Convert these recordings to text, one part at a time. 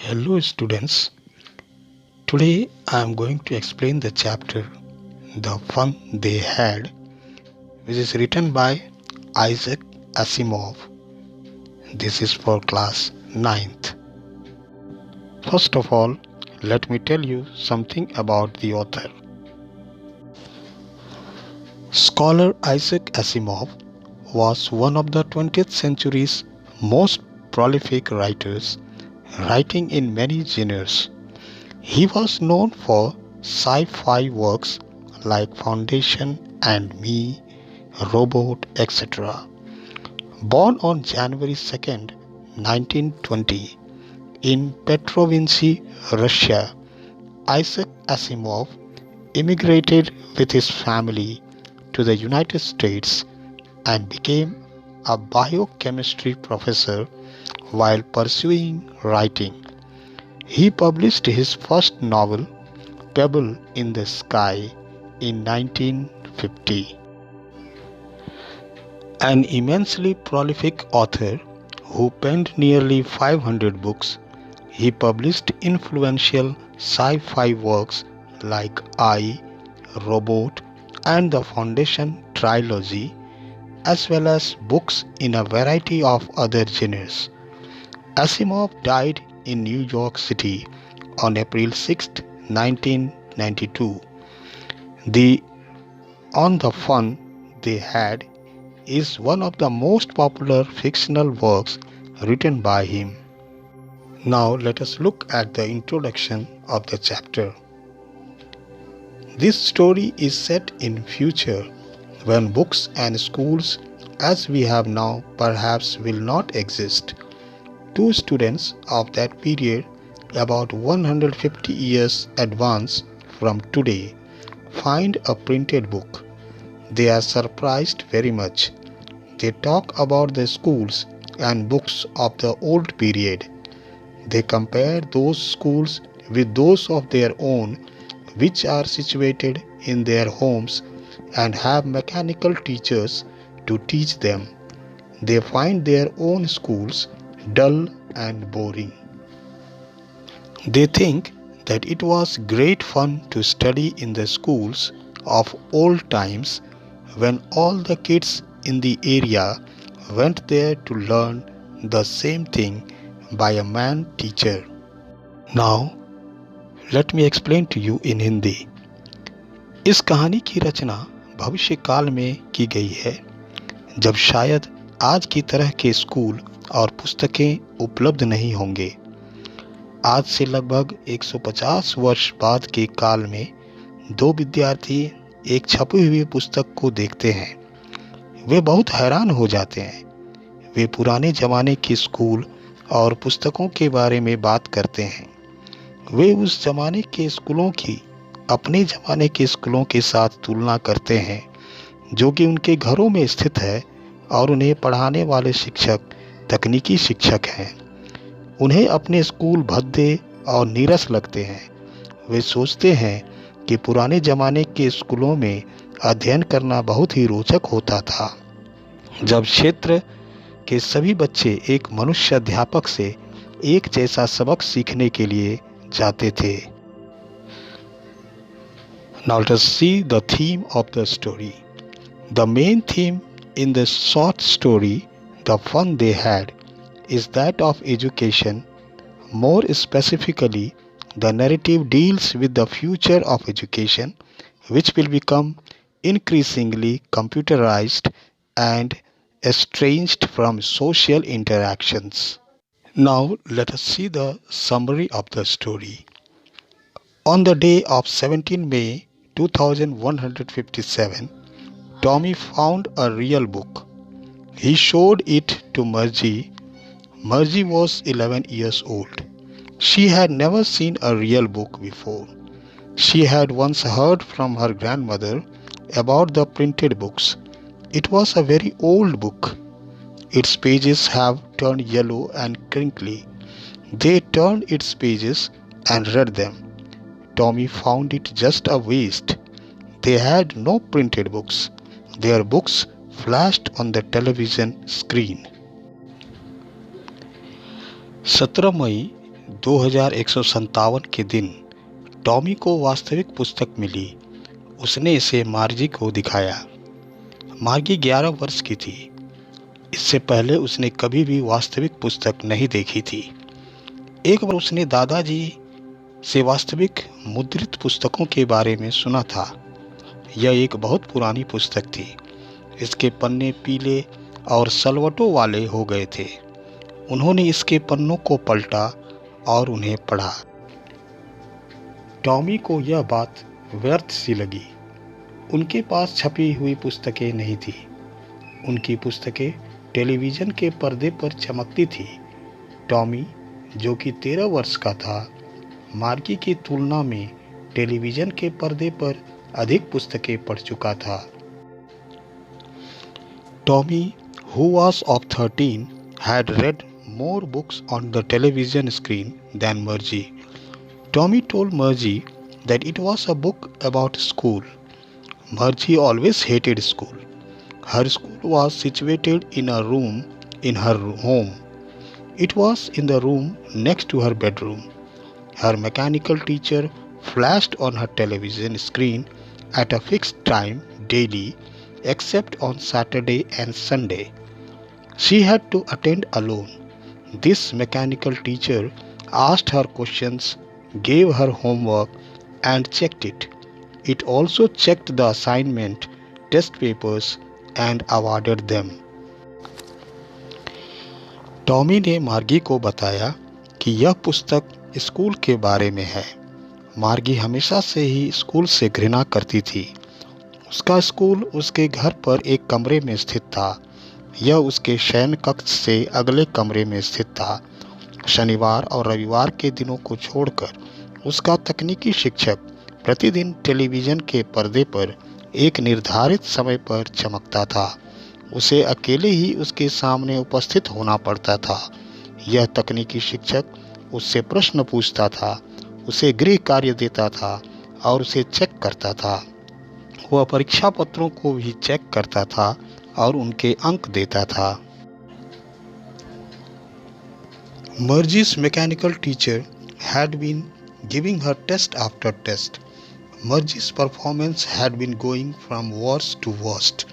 Hello students, today I am going to explain the chapter The Fun They Had, which is written by Isaac Asimov. This is for class 9th. First of all, let me tell you something about the author. Scholar Isaac Asimov was one of the 20th century's most prolific writers, writing in many genres. He was known for sci-fi works like Foundation and Me, Robot, etc. Born on January 2, 1920, in Petrovinci, Russia, Isaac Asimov immigrated with his family to the United States and became a biochemistry professor while pursuing writing. He published his first novel, Pebble in the Sky, in 1950. An immensely prolific author who penned nearly 500 books, he published influential sci-fi works like I, Robot, and the Foundation trilogy, as well as books in a variety of other genres. Asimov died in New York City on April 6, 1992. The On the Fun They Had is one of the most popular fictional works written by him. Now let us look at the introduction of the chapter. This story is set in future when books and schools as we have now perhaps will not exist. Two students of that period, about 150 years advance from today, find a printed book. They are surprised very much. They talk about the schools and books of the old period. They compare those schools with those of their own, which are situated in their homes and have mechanical teachers to teach them. They find their own schools dull and boring. They think that it was great fun to study in the schools of old times when all the kids in the area went there to learn the same thing by a man teacher. Now, let me explain to you in Hindi. इस कहानी की रचना भविष्य काल में की गई है, जब शायद आज की तरह के स्कूल और पुस्तकें उपलब्ध नहीं होंगे। आज से लगभग 150 वर्ष बाद के काल में दो विद्यार्थी एक छपी हुई पुस्तक को देखते हैं। वे बहुत हैरान हो जाते हैं। वे पुराने जमाने के स्कूल और पुस्तकों के बारे में बात करते हैं। वे उस जमाने के स्कूलों की अपने जमाने के स्कूलों के साथ तुलना करते हैं, जो कि उनके घरों में स्थित है और उन्हें पढ़ाने वाले शिक्षक तकनीकी शिक्षक हैं। उन्हें अपने स्कूल भद्दे और नीरस लगते हैं। वे सोचते हैं कि पुराने जमाने के स्कूलों में अध्ययन करना बहुत ही रोचक होता था, जब क्षेत्र के सभी बच्चे एक मनुष्य अध्यापक से एक जैसा सबक सीखने के लिए जाते थे। Now let us see the theme of the story. The main theme in the short story, The Fun They Had, is that of education. More specifically, the narrative deals with the future of education, which will become increasingly computerized and estranged from social interactions. Now let us see the summary of the story. On the day of 17 May 2157, Tommy found a real book. He showed it to Margie. Margie was 11 years old. She had never seen a real book before. She had once heard from her grandmother about the printed books. It was a very old book. Its pages have turned yellow and crinkly. They turned its pages and read them. Tommy found it just a waste. They had no printed books. Their books flashed on the television screen. 17 मई 2157 के दिन Tommy को वास्तविक पुस्तक मिली। उसने इसे मार्जी को दिखाया। मार्गी 11 वर्ष की थी। इससे पहले उसने कभी भी वास्तविक पुस्तक नहीं देखी थी। एक बार उसने दादाजी से वास्तविक मुद्रित पुस्तकों के बारे में सुना था। यह एक बहुत पुरानी पुस्तक थी। इसके पन्ने पीले और सलवटों वाले हो गए थे। उन्होंने इसके पन्नों को पलटा और उन्हें पढ़ा। टॉमी को यह बात व्यर्थ सी लगी। उनके पास छपी हुई पुस्तकें नहीं थी। उनकी पुस्तकें टेलीविज़न के पर्दे पर चमकती थी। टॉमी, जो कि 13 वर्ष का था, मार्गी की तुलना में टेलीविज़न के पर्दे पर अधिक पुस्तकें पढ़ चुका था। Tommy, who was of 13, had read more books on the television screen than Margie. Tommy told Margie that it was a book about school. Margie always hated school. Her school was situated in a room in her home. It was in the room next to her bedroom. Her mechanical teacher flashed on her television screen at a fixed time daily, except on Saturday and Sunday. She had to attend alone. This mechanical teacher asked her questions, gave her homework, and checked it. It also checked the assignment, test papers, and awarded them. Tommy ने मार्गी को बताया कि यह पुस्तक school के बारे में है। मार्गी हमेशा से ही स्कूल से घृणा करती थी। उसका स्कूल उसके घर पर एक कमरे में स्थित था। यह उसके शयन कक्ष से अगले कमरे में स्थित था। शनिवार और रविवार के दिनों को छोड़कर उसका तकनीकी शिक्षक प्रतिदिन टेलीविज़न के पर्दे पर एक निर्धारित समय पर चमकता था। उसे अकेले ही उसके सामने उपस्थित होना पड़ता था। यह तकनीकी शिक्षक उससे प्रश्न पूछता था, उसे गृह कार्य देता था और उसे चेक करता था। वह परीक्षा पत्रों को भी चेक करता था और उनके अंक देता था। Margie's mechanical teacher had been giving her test after test. Margie's performance had been going from worst to worst.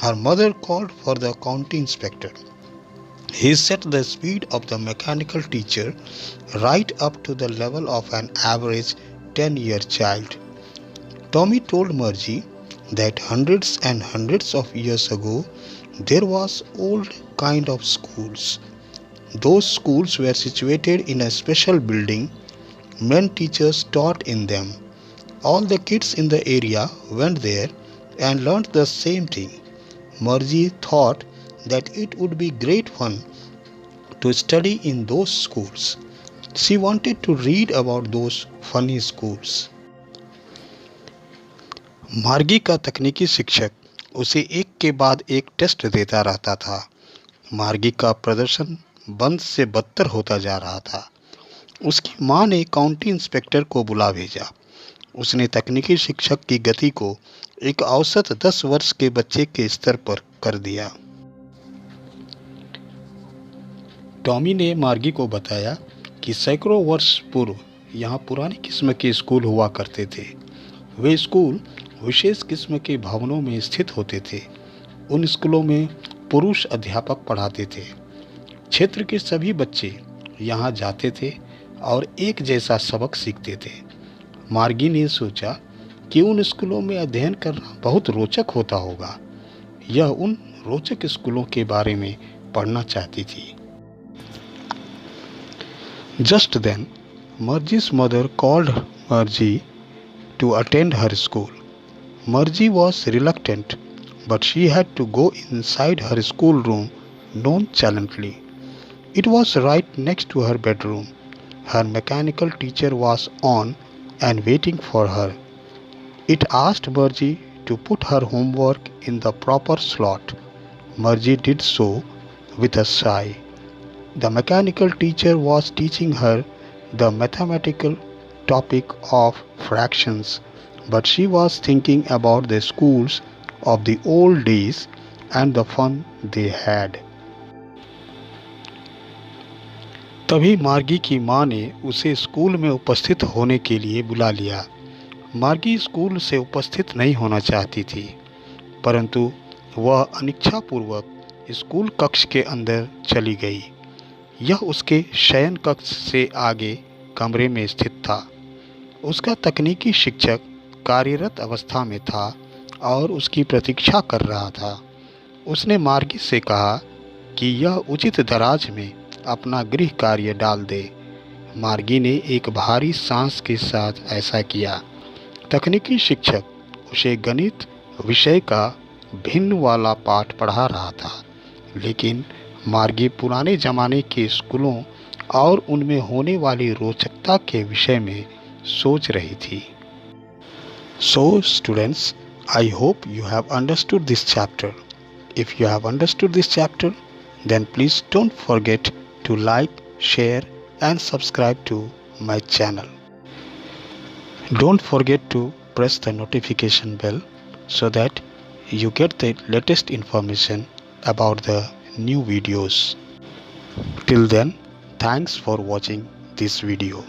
Her mother called for the county inspector. He set the speed of the mechanical teacher right up to the level of an average 10-year child. Tommy told Margie that hundreds and hundreds of years ago there was old kind of schools. Those schools were situated in a special building. Men teachers taught in them. All the kids in the area went there and learned the same thing. Margie thought that it would be great fun to study in those schools. She wanted to read about those funny schools. मार्गी का तकनीकी शिक्षक उसे एक के बाद एक test देता रहता था। मार्गी का प्रदर्शन बंद से बदतर होता जा रहा था। उसकी माँ ने काउंटी इंस्पेक्टर को बुला भेजा। उसने तकनीकी शिक्षक की गति को एक औसत 10 वर्ष के बच्चे के स्तर पर कर दिया। टॉमी ने मार्गी को बताया कि सैकड़ों वर्ष पूर्व यहाँ पुरानी किस्म के स्कूल हुआ करते थे। वे स्कूल विशेष किस्म के भवनों में स्थित होते थे। उन स्कूलों में पुरुष अध्यापक पढ़ाते थे। क्षेत्र के सभी बच्चे यहाँ जाते थे और एक जैसा सबक सीखते थे। मार्गी ने सोचा कि उन स्कूलों में अध्ययन करना बहुत रोचक होता होगा। यह उन रोचक स्कूलों के बारे में पढ़ना चाहती थी। Just then, Margie's mother called Margie to attend her school. Margie was reluctant, but she had to go inside her schoolroom nonchalantly. It was right next to her bedroom. Her mechanical teacher was on and waiting for her. It asked Margie to put her homework in the proper slot. Margie did so with a sigh. The mechanical teacher was teaching her the mathematical topic of fractions, but she was thinking about the schools of the old days and the fun they had. तभी मार्गी की माँ ने उसे school में उपस्थित होने के लिए बुला लिया। मार्गी स्कूल से उपस्थित नहीं होना चाहती थी, परंतु वह अनिच्छापूर्वक स्कूल कक्ष के अंदर चली गई। यह उसके शयन कक्ष से आगे कमरे में स्थित था। उसका तकनीकी शिक्षक कार्यरत अवस्था में था और उसकी प्रतीक्षा कर रहा था। उसने मार्गी से कहा कि यह उचित दराज में अपना गृह कार्य डाल दे। मार्गी ने एक भारी सांस के साथ ऐसा किया। तकनीकी शिक्षक उसे गणित विषय का भिन्न वाला पाठ पढ़ा रहा था, लेकिन मार्गी पुराने ज़माने के स्कूलों और उनमें होने वाली रोचकता के विषय में सोच रही थी। So students, I hope you have understood this chapter. If you have understood this chapter, then please don't forget to like, share and subscribe to my channel. Don't forget to press the notification bell so that you get the latest information about the new videos. Till then, thanks for watching this video.